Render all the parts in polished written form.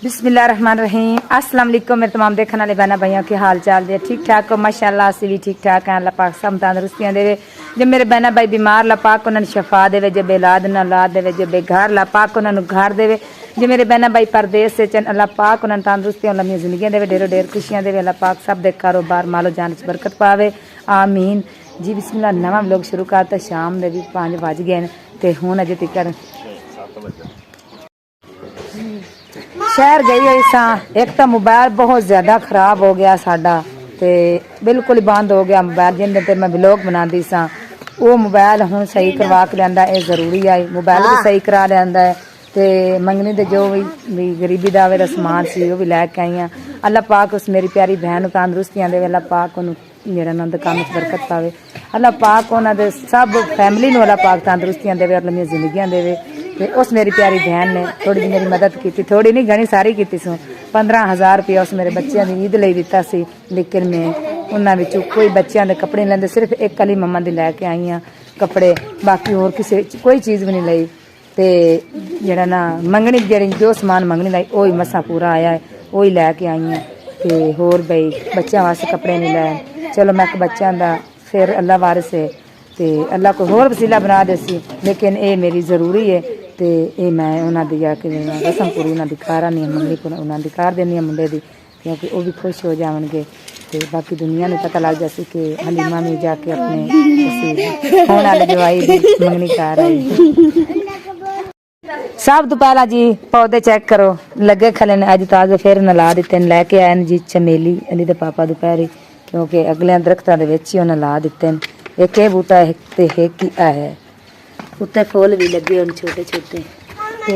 बिस्मिल्लाहिर्रहमानिर्रहीम। अस्सलाम वालेकुम मेरे तमाम देखने वाले बहना भाइयों के हाल चाल दे ठीक ठाक हो? माशाअल्लाह असी भी ठीक ठाक हैं। अल्लाह पाक सब तंदुरुस्तियां देवे। जब मेरे बहना भाई बीमार ला पाक उन्हें शफा देवे, जब औलाद न औलाद देवे, जब घर ला पाक उन्हें घर देवे, जो मेरे बहना भाई परदेश से चन अल्लाह पाक उन्हें तंदुरुस्तियां लम्बी जिंदगी देवे, ढेरों ढेर खुशियां देवे। अल्लाह पाक सब दे कारोबार मालो जान च बरकत पावे, आमीन जी। बिस्मिल्लाह। नवा लोग शुरू करते शाम दे भी 5 बज गए ते हुण अजे तक शहर गई हुई सा। एक तो मोबाइल बहुत ज़्यादा खराब हो गया साडा ते बिल्कुल ही बंद हो गया मोबाइल। जिंदे ते मैं व्लॉग बनाती सा वो मोबाइल हुण सही करवा के लियांदा है, जरूरी है मोबाइल भी सही करा लियांदा है। ते मंगनी दे जो भी गरीबी दावे दा समान सी वो भी लैके आई हाँ। अल्लाह पाक उस मेरी प्यारी बहन नूं तंदुरुस्तियां देवे, अल्लाह पाक उन्होंने जेड़ा ना काम च बरकत पावे, अल्लाह पाक उन्हां दे सब फैमिली नूं अल्लाह पाक तंदुरुस्तियां देवे और लम्बियां जिंदगियां देवे। ते उस मेरी प्यारी बहन ने थोड़ी जी मेरी मदद की, थोड़ी नहीं घनी सारी की सू। 15,000 रुपया उस मेरे बच्चों की ईद लई दिता सी, लेकिन मैं उन्हां विचों कोई बच्चों के कपड़े नहीं लैंदे, सिर्फ एक अली मम्मा दी लैके आई हाँ कपड़े, बाकी होर किसी कोई चीज़ भी नहीं लई। ते जेड़ा ना मंगनी जेड़ी जो समान मंगनी लाई वही मसा पूरा आया है, वही लैके आई हाँ। ते होर बई बच्चों वास्ते कपड़े नहीं लाए। चलो मैं बच्चों का फिर अल्लाह वारिस है ते अल्लाह को होर वसीला बना दे सी, लेकिन ये मेरी ज़रूरी है। तो ये मैं उन्होंने जाके रसम पूरी उन्होंने कर आनी मंगनी उन्होंने कर देनी है मुंडे की, क्योंकि वो भी खुश हो जाएंगे। तो बाकी दुनिया में पता लग जाए कि हलीमा में जाके अपने होने वाले जवाई की मंगनी कर आई। सब तो पहला जी पौधे चेक करो लगे खले ने, अज ताजे फिर नला दिते लैके आए जी चमेली अली दे पापा दोपहरी, क्योंकि अगले दरख्तों के ही नला दिते। एक ये बूटा है तो एक ही है, उत्ते फुल भी लगे हैं छोटे छोटे। ते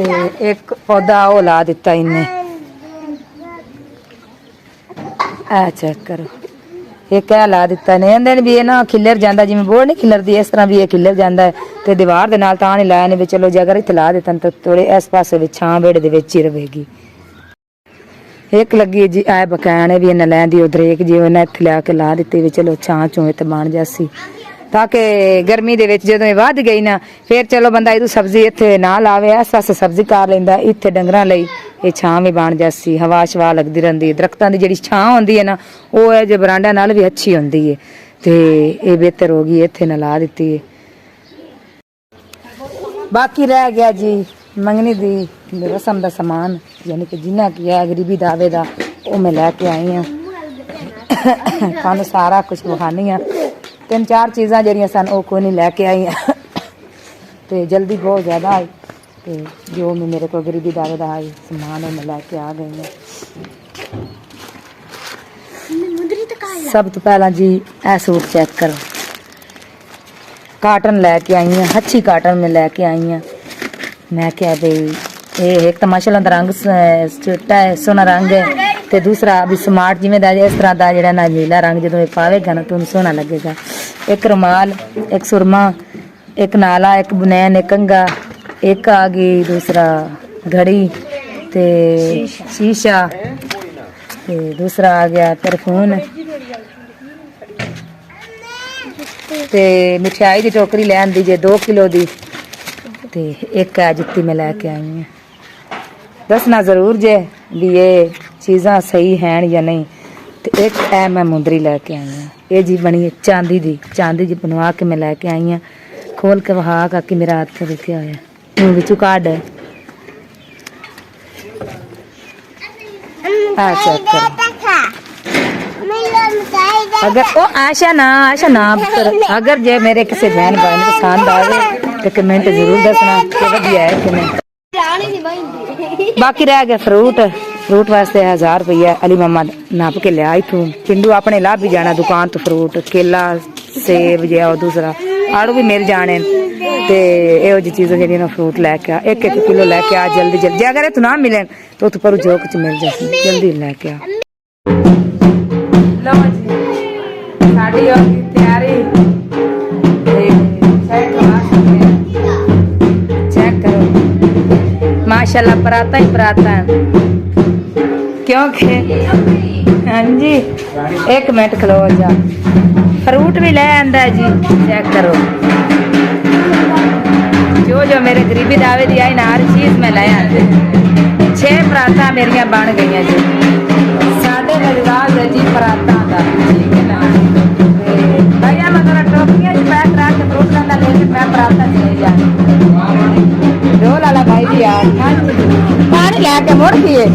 एक पौधा वो ला दिता इन्हें, ऐ चेक करो एक है ला दिता ने। आंदे भी ये ना खिलर जाता, जिवें बोर्ड नहीं खिलरदी इस तरह भी ये खिलर जाता है। तो दीवार के नाल तां नहीं लाया ने भी चलो जे अगर इत्थे ला दिता तो थोड़े इस पासे छां बेड़े दे विच ही रहेगी। एक लगी जी ऐ बकैने भी इन्हें लैंदी उधर एक जी उन्हें इत्थे लिया के ला दिती भी चलो छां चूं ते बन जासी, ताकि गर्मी दे विच जदों वध गई ना फिर चलो बंदा इदू सब्जी इत्थे ना लावे, इस पासे सब्जी कर लैंदा, इत्थे डंगरां लई ये छां भी बन जासी, हवा शवा लगदी रहिंदी। दरख्तां दी जिहड़ी छां हुंदी है ना वो है जे बरांडा नाल भी अच्छी हुंदी है, ते ये बेहतर हो गई इत्थे ना ला दित्ती है। बाकी रह गया जी मंगनी दी रसम दा समान, यानी कि जिन्ना की है गरीबी दावे दा वो मैं लैके आई हाँ। तुहानूं सारा कुछ विखानी हाँ। 3-4 चीज़ां जड़ियां सन वो कोई नहीं लैके आई तो जल्दी बहुत ज़्यादा आई, तो जो मैं मेरे को गरीबी दावे का आई समान मैं लैके आ गई हूँ। सब तो पहला जी ऐ सूट चेक करो, काटन लैके आई हैं, अच्छी काटन में लैके आई हैं। मैं क्या भाई ये एक तो माशाल्लाह रंग चिट्टा है, सोना रंग है, तो दूसरा अभी स्मार्ट जिमें इस तरह का जरा ना नीला रंग जो पावेगा ना तो सोहना लगेगा। एक रुमाल, एक सुरमा, एक नाला, एक बुनैन, एक कंगा, एक आ गई दूसरा घड़ी ते शीशा, ते दूसरा आ गया परफ्यून, ते मिठाई की टोकरी ले आंदी जे 2 किलो दी, ते एक है जुत्ती में लैके आई हूँ। दसना जरूर जे भी ये चीज़ां सही हैं या नहीं। तो एक है मैं मुंदरी लैके आई हूँ, ये जी बनी है चांदी जी बनवा के मैं लैके आई हूँ। खोल के वहा कि मेरा हाथ से रुके होया मुँह बिचू काट है। चेक अगर ओ आशा ना अगर जे मेरे किसी बहन भाई ने पसंद आवे तो कमेंट जरूर दसना कि वधिया है कि नहीं। बाकी रह गया फ्रूट वास्ते 1000 रुपया अली मम्मा नाप के लिया इतों पिंडू अपने लाभ भी जाना दुकान तो फ्रूट केला सेब जो और दूसरा आड़ू भी मिल जाने। तो यो जी चीज़ें जी फ्रूट लैके आ 1-1 किलो लैके आ जल्दी जे अगर तू ना मिले तो तू पर जो कुछ मिल जाए जल्दी लैके आ। लो जी साड़ी हो गई तैयारी, चेक करो माशाल्लाह पराता ही पराता है, क्योंकि हाँ जी 1 मिनट खलो जा फ्रूट भी ले आंदा है जी। चेक करो जो मेरे गरीबी दावे दी आई ना हर चीज़ में ले आंदे। 6 ਪਰਾਤਾਂ ਮੇਰੀਆਂ ਬਣ ਗਈਆਂ ਜੀ। ਸਾਡੇ ਦਾ ਰਿਵਾਜ ਹੈ ਜੀ ਪਰਾਤਾਂ ਦਾ, ਠੀਕ ਹੈ ਨਾ। ਤੇ ਭਈਆ ਮਤਲਬ ਟੋਪੀਆਂ 'ਚ ਪੈਕ ਕਰਾ ਕੇ ਫਰੂਟ ਦਾ ਲੈ ਕੇ ਮੈਂ ਪਰਾਤਾਂ ਚਲੇ ਜਾਣੀ। ਦੋ ਲਾਲਾ ਭਾਈ ਜੀ ਆ ਪਾਣੀ ਲੈ ਕੇ ਮੁੜ ਗਏ।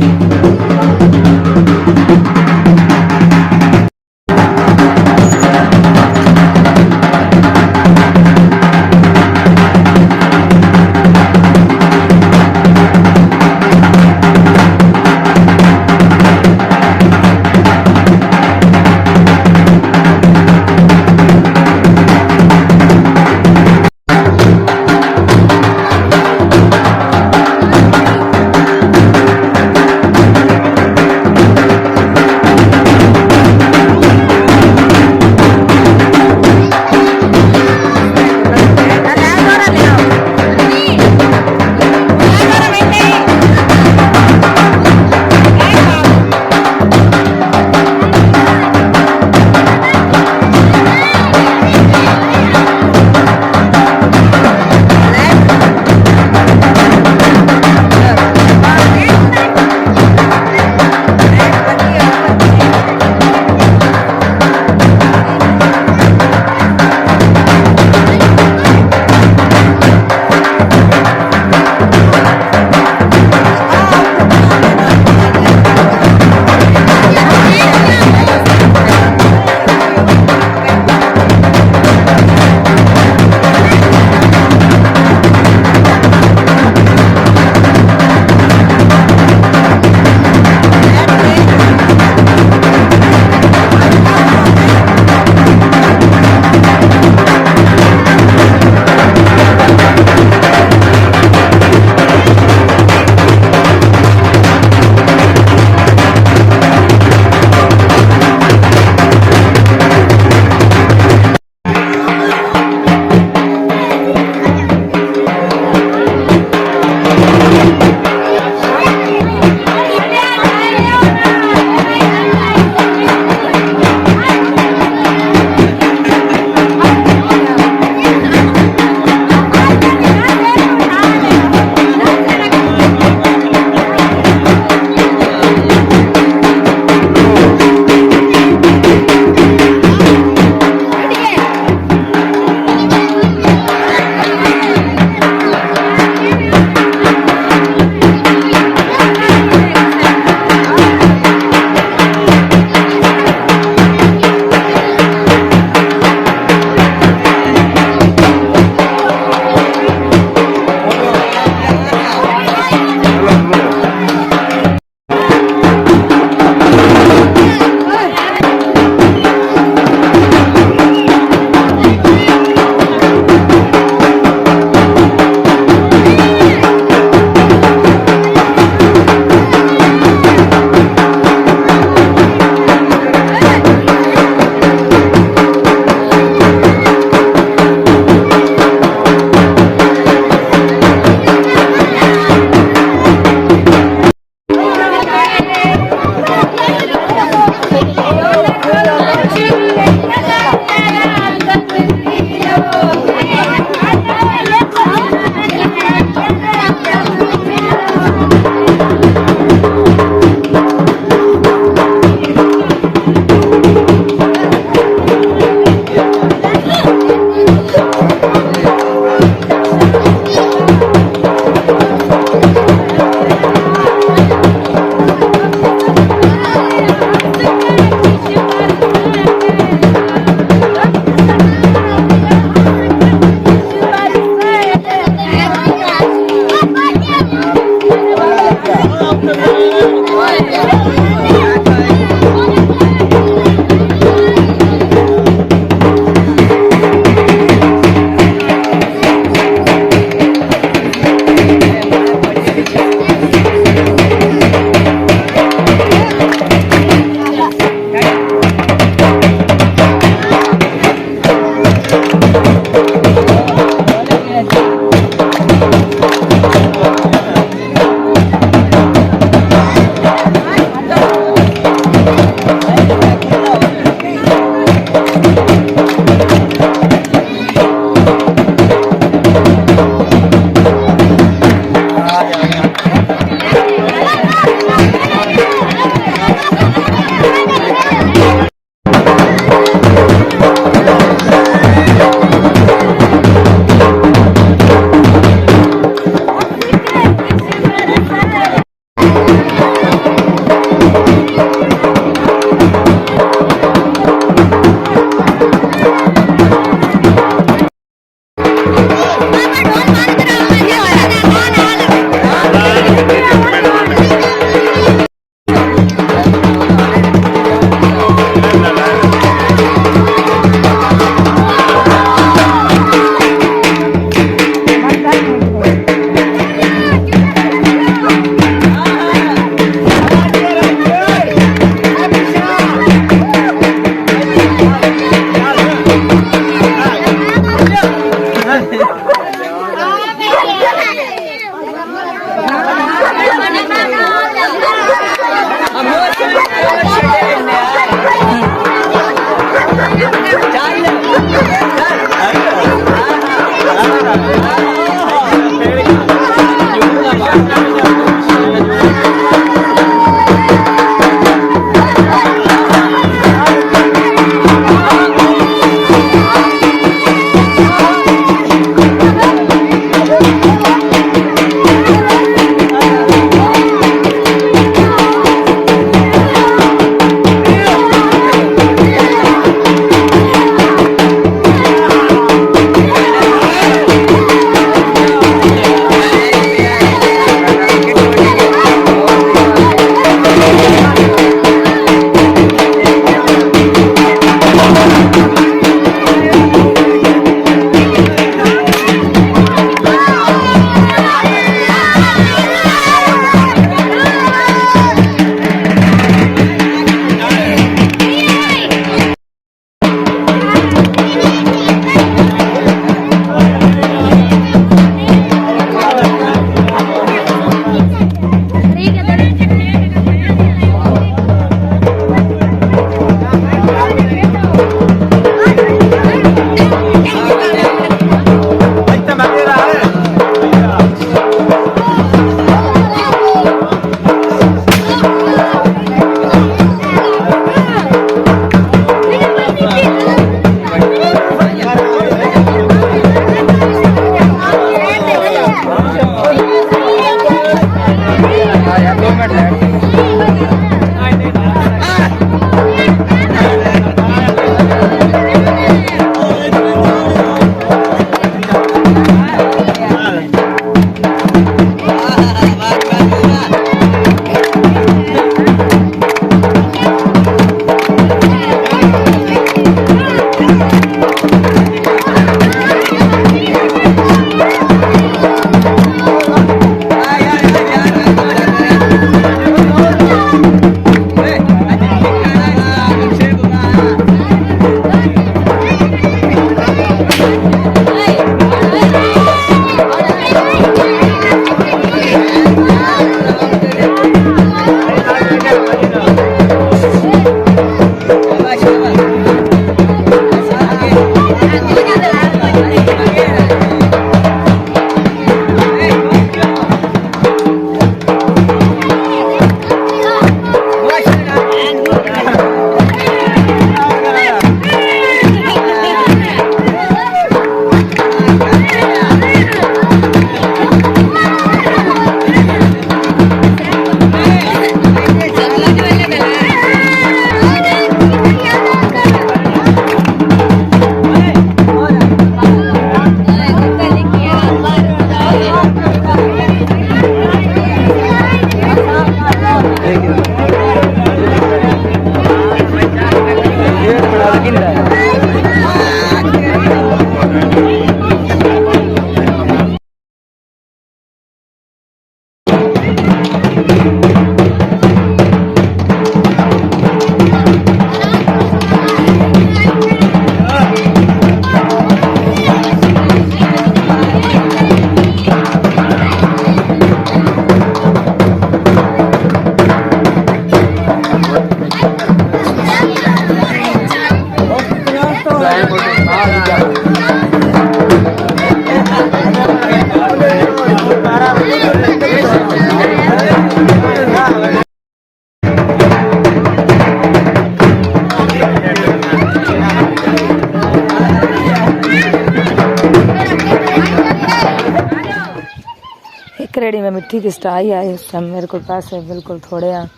एक रेडी में मिट्टी की स्टाई आई उस टाइम मेरे को पैसे बिल्कुल थोड़े आ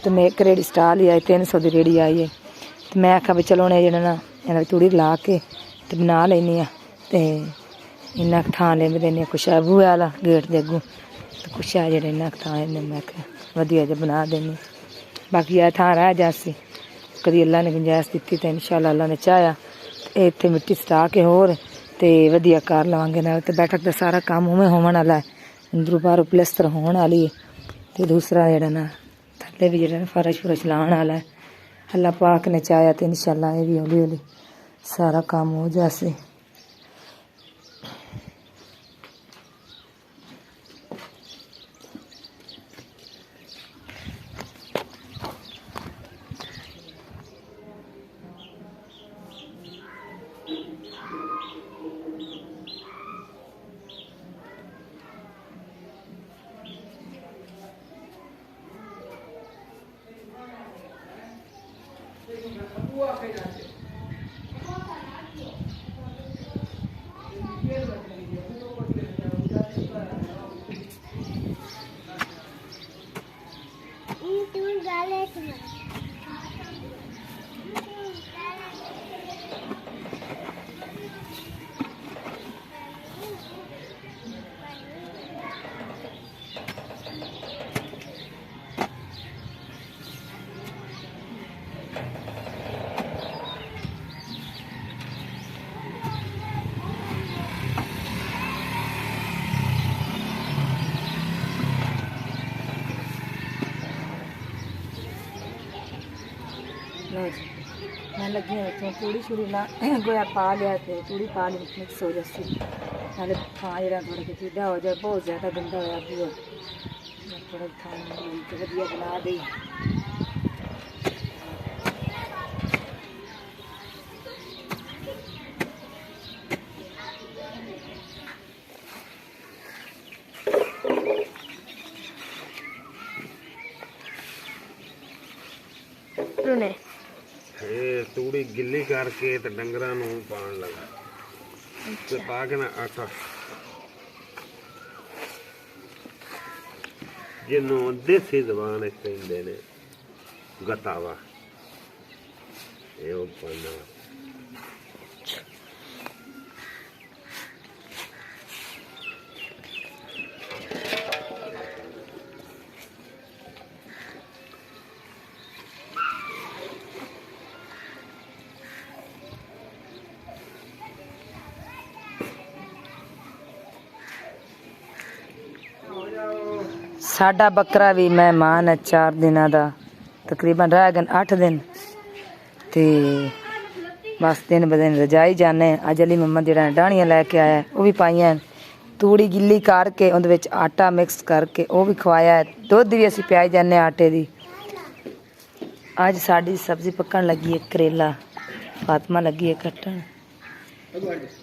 तो मैं एक रेडी स्टा ली आई 300 की रेडी आई है तो मैं आखा भी चलो उन्हें जो ना इन्हें तूड़ी ला के तो बना लेनी तो इन्ना थां ले देनी कुछ है बूहे वाला गेट के अगू तो कुछ है जो इन्ना थां मैं वधिया जो बना देनी बाकी यह थां रह जासी कभी अल्लाह ने गुंजाइश दी तो इंशाअल्लाह अल्लाह ने चाहया इतने मिट्टी सटा के होर तो वधिया कर लवांगे नाल ते बैठक का सारा काम उवें होवन वाला है अंदरों बाहरों प्लस्तर होने वाली है तो दूसरा जड़ा ना थले भी जरा फर्श फुरश लाने वाला है अल्लाह पाक ने चाहया तो इंशाअल्लाह ये भी हौली हौली सारा काम हो जासे मैं लगी हूँ चूड़ी छुड़ी ला गोया पा लिया तो चूड़ी पा ली मिक्स हो जाती नाले थां जरा थोड़ा कि टीडा हो जाए बहुत ज़्यादा गंदा होया भी थोड़ा थां वधिया बना दी तूड़ी गिल्ली करके तो डंगरा पान लगा तो पा के ना आटा ਜਿਹਨੂੰ ਦੇਸੀ ਜ਼ਬਾਨ ਵਿੱਚ ਕਹਿੰਦੇ ਨੇ ਗਤਾਵਾ। ਇਹ ਉਹ ਪਾਣਾ ਸਾਡਾ ਬੱਕਰਾ ਵੀ ਮਹਿਮਾਨ ਹੈ 4 ਦਿਨਾਂ ਦਾ, ਤਕਰੀਬਨ ਰਹਿ ਗਏ 8 ਦਿਨ ਤੇ ਬਸ ਦਿਨ ਬ ਦਿਨ ਰਜਾਈ ਜਾਣੇ। ਅੱਜ ਅਲੀ ਮੰਮਾ ਜਿਹੜਾ ਡਾਣੀਆਂ ਲੈ ਕੇ ਆਇਆ ਉਹ ਵੀ ਪਾਈਆਂ, ਤੂੜੀ ਗਿੱਲੀ ਕਰਕੇ ਉਹਦੇ ਵਿੱਚ ਆਟਾ ਮਿਕਸ ਕਰਕੇ ਉਹ ਵੀ ਖਵਾਇਆ, ਦੁੱਧ ਵੀ ਅਸੀਂ ਪਿਆਈ ਜਾਂਦੇ ਆਟੇ ਦੀ। ਅੱਜ ਸਾਡੀ ਸਬਜ਼ੀ ਪੱਕਣ ਲੱਗੀ ਹੈ, ਕਰੇਲਾ ਫਾਤਮਾ ਲੱਗੀ ਹੈ ਕੱਟਣ।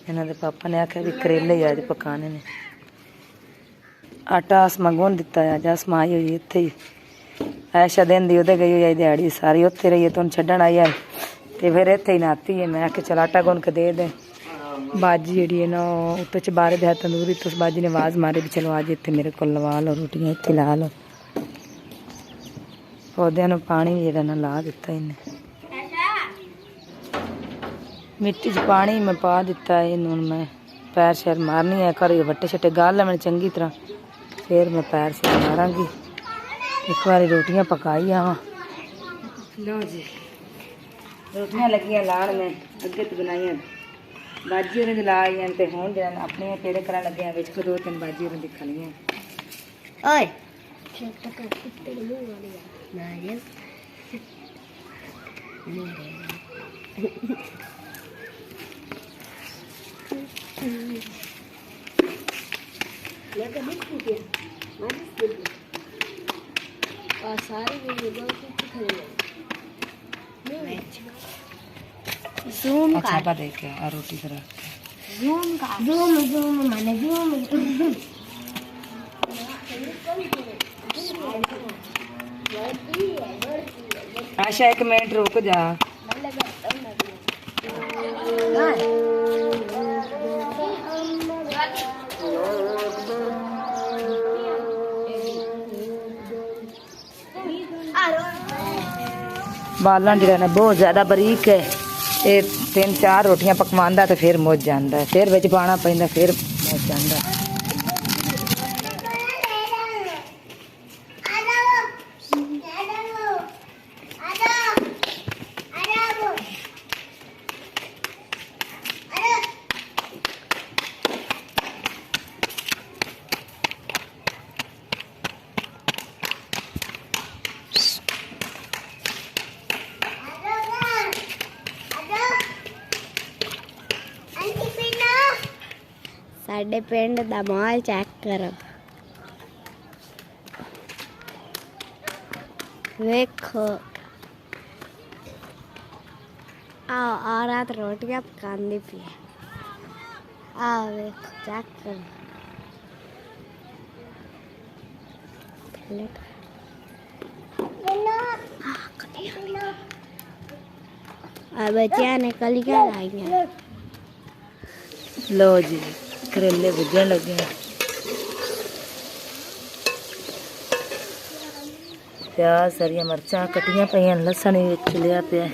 ਇਹਨਾਂ ਦੇ ਪਾਪਾ ਨੇ ਆਖਿਆ ਵੀ ਕਰੇਲੇ ਹੀ ਅੱਜ ਪਕਾਣੇ ਨੇ। ਆਟਾ ਅਸ ਮੰਗਵਾਉਣ ਦਿੱਤਾ ਆ, ਜਾਂ ਸਮਾਈ ਹੋਈ ਇੱਥੇ ਹੀ ਐਸ਼ਾ ਦਿਨ ਦੀ ਉਹਦੇ ਗਈ ਹੋਈ ਦਿਹਾੜੀ ਸਾਰੀ ਉੱਥੇ ਰਹੀ ਹੈ, ਤੁਹਾਨੂੰ ਛੱਡਣ ਆਈ ਹੈ ਤੇ ਫਿਰ ਇੱਥੇ ਹੀ ਨਾਤੀ ਹੈ। ਮੈਂ ਕਿ ਚਲ ਆਟਾ ਗੁੰਨ ਕੇ ਦੇ ਦੇ। ਬਾਜੀ ਜਿਹੜੀ ਹੈ ਨਾ ਉੱਤੇ ਚਬਾਰੇ ਦੇ ਤੰਦੂਰੀ ਤੋਂ ਬਾਜੀ ਨੇ ਆਵਾਜ਼ ਮਾਰੀ ਵੀ ਚਲੋ ਅੱਜ ਇੱਥੇ ਮੇਰੇ ਕੋਲ ਲਵਾ ਲਓ ਰੋਟੀਆਂ, ਇੱਥੇ ਲਾ ਲਓ। ਪੌਦਿਆਂ ਨੂੰ ਪਾਣੀ ਜਿਹੜਾ ਨਾ ਲਾ ਦਿੱਤਾ ਇਹਨੇ, ਮਿੱਟੀ 'ਚ ਪਾਣੀ ਮੈਂ ਪਾ ਦਿੱਤਾ ਇਹਨੂੰ। ਹੁਣ ਮੈਂ ਪੈਰ ਸ਼ੈਰ ਮਾਰਨੀ ਹੈ, ਘਰ ਵੱਟੇ ਛੱਟੇ ਗਾਲ ਲੈ ਮੈਨੂੰ ਚੰਗੀ ਤਰ੍ਹਾਂ, ਫਿਰ ਮੈਂ ਪੈਰ ਸ਼ੈਰ ਮਾਰਾਂਗੀ। ਇੱਕ ਵਾਰੀ ਰੋਟੀਆਂ ਪਕਾਈ ਆਵਾਂ। ਲਓ ਜੀ ਰੋਟੀਆਂ ਲੱਗੀਆਂ ਲਾਣ, ਮੈਂ ਅੱਗੇ ਤੋਂ ਬਣਾਈਆਂ ਬਾਜੀ ਉਹਨਾਂ ਦੀ ਲਾਈਆਂ ਤੇ ਹੁਣ ਜਿਹੜਾ ਆਪਣੇ ਕਿਹੜੇ ਕਰਨ ਲੱਗਿਆ ਵਿੱਚ 2-3 ਬਾਜੀ ਉਹਨਾਂ ਦੀ ਖਾਣੀਆਂ। ਓਏ अच्छा पा देख के आ रोटी तरह आशा 1 मिनट रुक जा। बालन जो बहुत ज्यादा बरीक है, ये 3-4 रोटियां पकवांदा तो फिर मुझ जाता है, फिर विच पाना पैंदा फिर मुझ जाता। साडे पिंड दा माल चेक करो, देखो आओ औरत रोटियां पकांदी पई, आओ देखो चेक करो। बच्चिया ने कलियां लाइया। लो जी करेले भुजन लगे, प्याज हरिया मिर्चा कटियां पईयां, लसन भी विच लिया पिया।